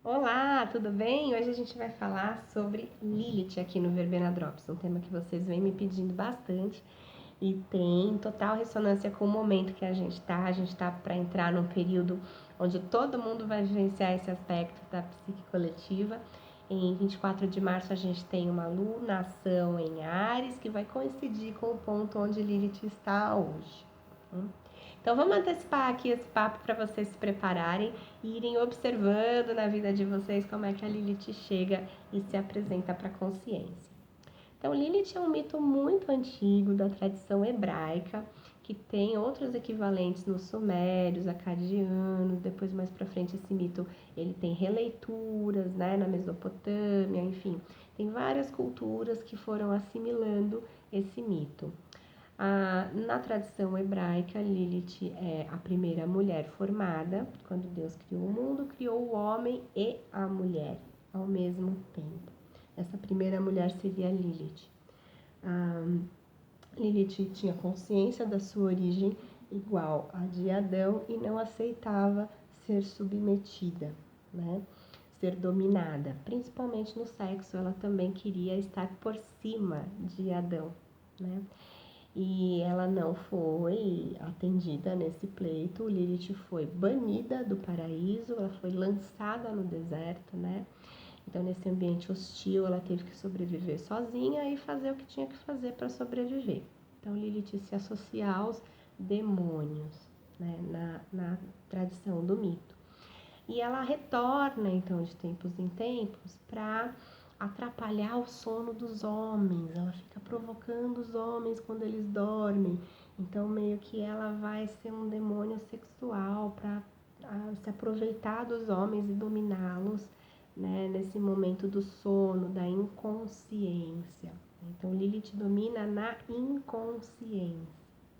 Olá, tudo bem? Hoje a gente vai falar sobre Lilith aqui no Verbena Drops, um tema que vocês vêm me pedindo bastante e tem total ressonância com o momento que a gente está. A gente está para entrar num período onde todo mundo vai vivenciar esse aspecto da psique coletiva. Em 24 de março a gente tem uma lunação em Áries que vai coincidir com o ponto onde Lilith está hoje. Então vamos antecipar aqui esse papo para vocês se prepararem e irem observando na vida de vocês como é que a Lilith chega e se apresenta para a consciência. Então Lilith é um mito muito antigo da tradição hebraica, que tem outros equivalentes nos sumérios, acadianos, depois mais para frente esse mito ele tem releituras, né, na Mesopotâmia, enfim, tem várias culturas que foram assimilando esse mito. Na tradição hebraica, Lilith é a primeira mulher formada. Quando Deus criou o mundo, criou o homem e a mulher ao mesmo tempo. Essa primeira mulher seria Lilith. Lilith tinha consciência da sua origem igual a de Adão e não aceitava ser submetida, né? Ser dominada, principalmente no sexo. Ela também queria estar por cima de Adão, né? E ela não foi atendida nesse pleito. Lilith foi banida do paraíso, ela foi lançada no deserto, né? Então, nesse ambiente hostil, ela teve que sobreviver sozinha e fazer o que tinha que fazer para sobreviver. Então, Lilith se associa aos demônios, né? Na tradição do mito. E ela retorna, então, de tempos em tempos, para atrapalhar o sono dos homens. Ela fica provocando os homens quando eles dormem. Então, meio que ela vai ser um demônio sexual para se aproveitar dos homens e dominá-los, né, nesse momento do sono, da inconsciência. Então, Lilith domina na inconsciência.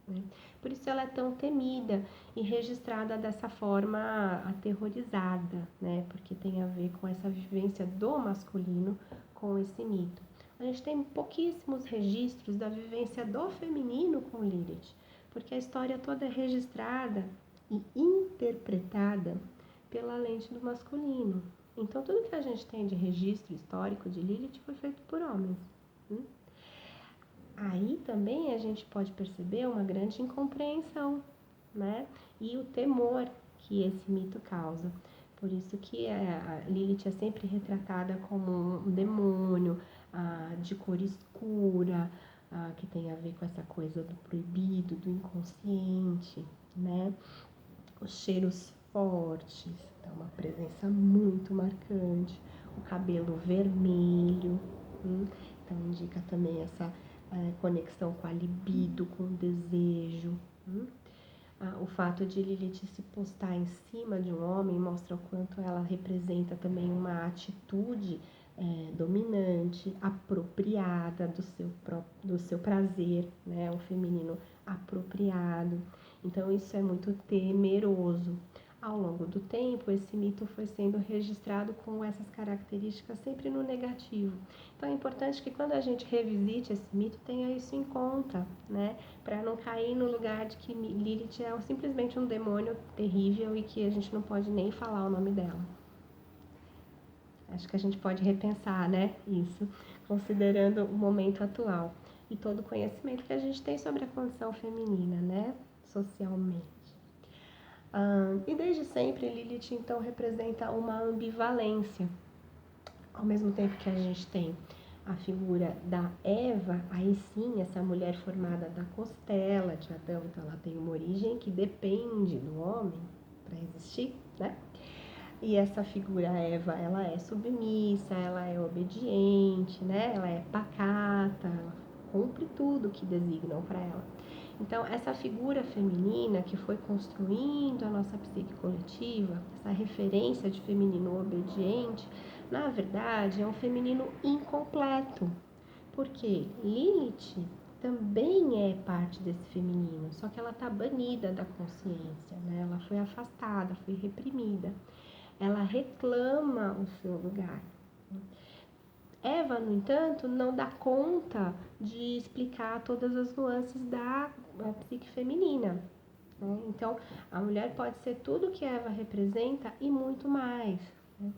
Né? Por isso ela é tão temida e registrada dessa forma aterrorizada, né? Porque tem a ver com essa vivência do masculino com esse mito. A gente tem pouquíssimos registros da vivência do feminino com Lilith, porque a história toda é registrada e interpretada pela lente do masculino. Então tudo que a gente tem de registro histórico de Lilith foi feito por homens. Aí também a gente pode perceber uma grande incompreensão, né? E o temor que esse mito causa. Por isso que a Lilith é sempre retratada como um demônio de cor escura, que tem a ver com essa coisa do proibido, do inconsciente, né? Os cheiros fortes, então uma presença muito marcante, o cabelo vermelho, então indica também essa conexão com a libido, com o desejo. O fato de Lilith se postar em cima de um homem mostra o quanto ela representa também uma atitude dominante, apropriada do seu prazer, né? Um feminino apropriado. Então isso é muito temeroso. Ao longo do tempo, esse mito foi sendo registrado com essas características sempre no negativo. Então é importante que quando a gente revisite esse mito, tenha isso em conta, né? Para não cair no lugar de que Lilith é simplesmente um demônio terrível e que a gente não pode nem falar o nome dela. Acho que a gente pode repensar, né, isso, considerando o momento atual e todo o conhecimento que a gente tem sobre a condição feminina, né, socialmente. E desde sempre, Lilith, então, representa uma ambivalência. Ao mesmo tempo que a gente tem a figura da Eva, aí sim, essa mulher formada da costela de Adão, então ela tem uma origem que depende do homem para existir, né? E essa figura Eva, ela é submissa, ela é obediente, né? Ela é pacata, ela cumpre tudo que designam para ela. Então, essa figura feminina que foi construindo a nossa psique coletiva, essa referência de feminino obediente, na verdade, é um feminino incompleto. Porque Lilith também é parte desse feminino, só que ela está banida da consciência, né? Ela foi afastada, foi reprimida. Ela reclama o seu lugar. Eva, no entanto, não dá conta de explicar todas as nuances da psique feminina. Né? Então, a mulher pode ser tudo que Eva representa e muito mais. Né?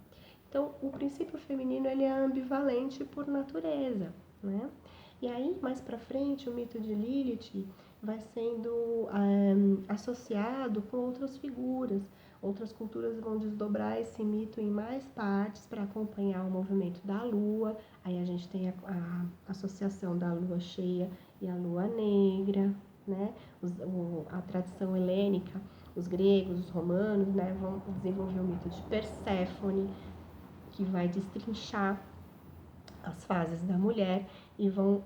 o princípio feminino ele é ambivalente por natureza, né? E aí, mais para frente, o mito de Lilith vai sendo associado com outras figuras. Outras culturas vão desdobrar esse mito em mais partes para acompanhar o movimento da Lua. Aí a gente tem a associação da Lua cheia e a Lua negra, né? A tradição helênica, os gregos, os romanos, né, vão desenvolver o mito de Perséfone, que vai destrinchar as fases da mulher e vão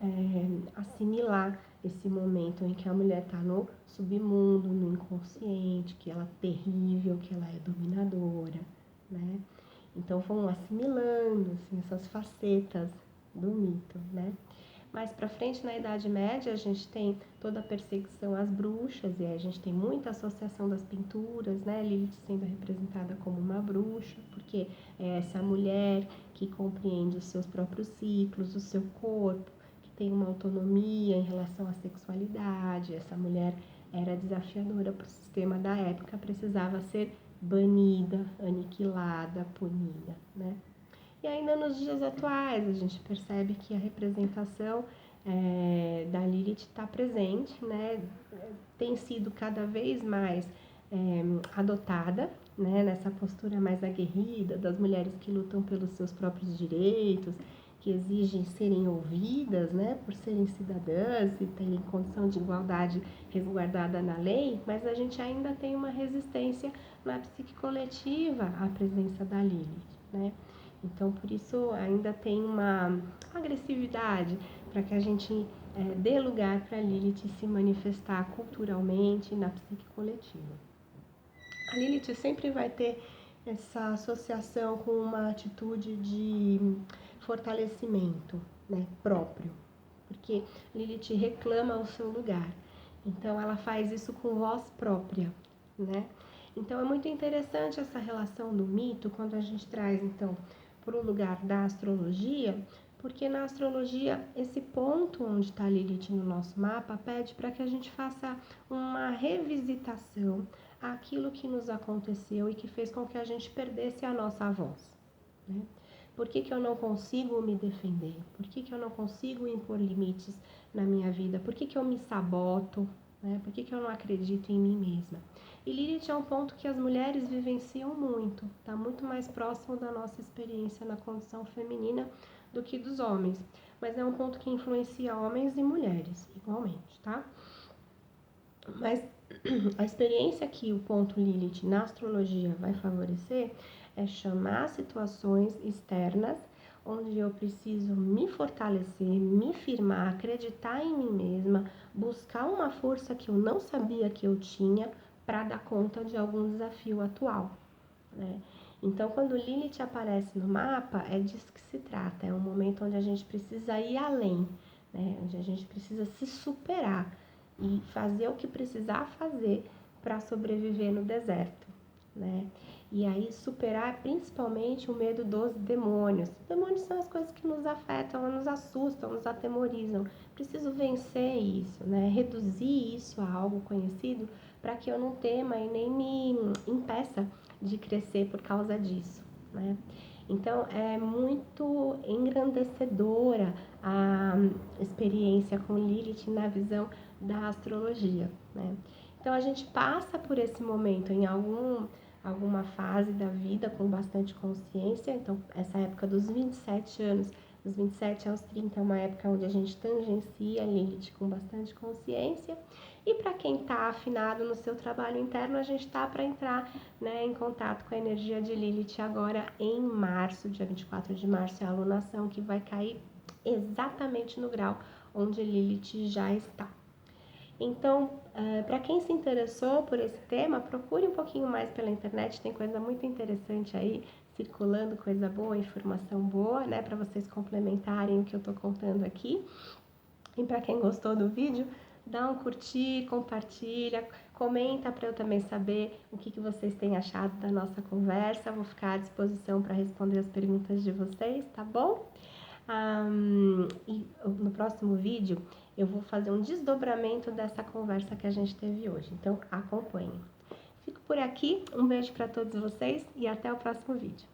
assimilar esse momento em que a mulher está no submundo, no inconsciente, que ela é terrível, que ela é dominadora, né? Então vão assimilando assim, essas facetas do mito, né? Mais para frente, na Idade Média, a gente tem toda a perseguição às bruxas, e aí a gente tem muita associação das pinturas, né? Lilith sendo representada como uma bruxa, porque é essa mulher que compreende os seus próprios ciclos, o seu corpo, que tem uma autonomia em relação à sexualidade. Essa mulher era desafiadora para o sistema da época, precisava ser banida, aniquilada, punida, né? E ainda nos dias atuais, a gente percebe que a representação da Lilith está presente, né? Tem sido cada vez mais adotada, né? Nessa postura mais aguerrida das mulheres que lutam pelos seus próprios direitos, que exigem serem ouvidas, né? Por serem cidadãs e terem condição de igualdade resguardada na lei, mas a gente ainda tem uma resistência na psique coletiva à presença da Lilith, né? Então, por isso, ainda tem uma agressividade para que a gente dê lugar para a Lilith se manifestar culturalmente na psique coletiva. A Lilith sempre vai ter essa associação com uma atitude de fortalecimento, né, próprio, porque Lilith reclama o seu lugar. Então, ela faz isso com voz própria, né? Então, é muito interessante essa relação do mito quando a gente traz, então, para o lugar da astrologia, porque na astrologia esse ponto onde está Lilith no nosso mapa pede para que a gente faça uma revisitação àquilo que nos aconteceu e que fez com que a gente perdesse a nossa voz, né? Por que eu não consigo me defender? Por que eu não consigo impor limites na minha vida? Por que eu me saboto? Né? Por que eu não acredito em mim mesma? E Lilith é um ponto que as mulheres vivenciam muito, está muito mais próximo da nossa experiência na condição feminina do que dos homens, mas é um ponto que influencia homens e mulheres igualmente, tá? Mas a experiência que o ponto Lilith na astrologia vai favorecer é chamar situações externas onde eu preciso me fortalecer, me firmar, acreditar em mim mesma, buscar uma força que eu não sabia que eu tinha para dar conta de algum desafio atual, né? Então, quando Lilith aparece no mapa, é disso que se trata. É um momento onde a gente precisa ir além, né? Onde a gente precisa se superar e fazer o que precisar fazer para sobreviver no deserto, né? E aí superar principalmente o medo dos demônios. Os demônios são as coisas que nos afetam, nos assustam, nos atemorizam. Preciso vencer isso, né? Reduzir isso a algo conhecido para que eu não tema e nem me impeça de crescer por causa disso, né? Então, é muito engrandecedora a experiência com Lilith na visão da astrologia, né? Então, a gente passa por esse momento em alguma fase da vida com bastante consciência. Então, essa época dos 27 anos, dos 27 aos 30, é uma época onde a gente tangencia Lilith com bastante consciência. E para quem está afinado no seu trabalho interno, a gente está para entrar, né, em contato com a energia de Lilith agora em março, dia 24 de março, é a alunação que vai cair exatamente no grau onde Lilith já está. Então, para quem se interessou por esse tema, procure um pouquinho mais pela internet, tem coisa muito interessante aí, circulando, coisa boa, informação boa, né, para vocês complementarem o que eu estou contando aqui. E para quem gostou do vídeo, dá um curtir, compartilha, comenta para eu também saber o que vocês têm achado da nossa conversa. Vou ficar à disposição para responder as perguntas de vocês, tá bom? E no próximo vídeo eu vou fazer um desdobramento dessa conversa que a gente teve hoje, então acompanhem. Fico por aqui, um beijo para todos vocês e até o próximo vídeo.